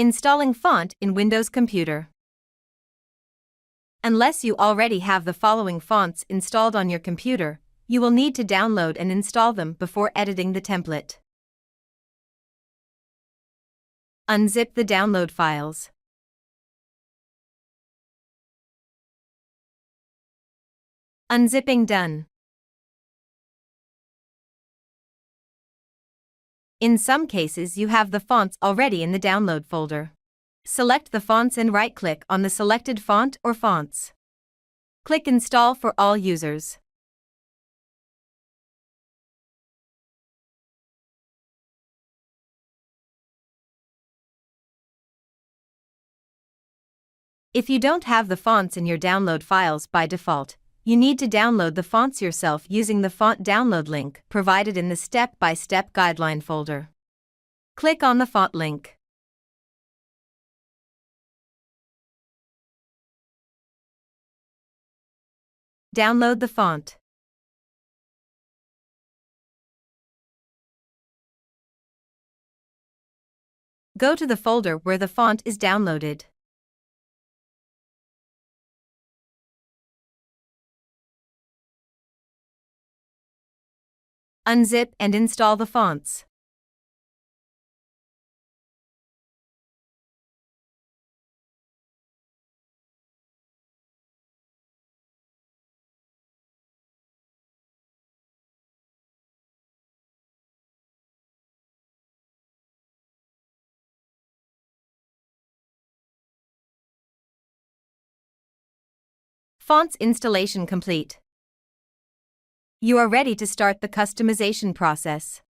Installing font in Windows Computer. Unless you already have the following fonts installed on your computer, you will need to download and install them before editing the template. Unzip the download files. Unzipping done. In some cases, you have the fonts already in the download folder. Select the fonts and right-click on the selected font or fonts. Click Install for all users. If you don't have the fonts in your download files by default, you need to download the fonts yourself using the font download link provided in the step-by-step guideline folder. Click on the font link. Download the font. Go to the folder where the font is downloaded. Unzip and install the fonts. Fonts installation complete. You are ready to start the customization process.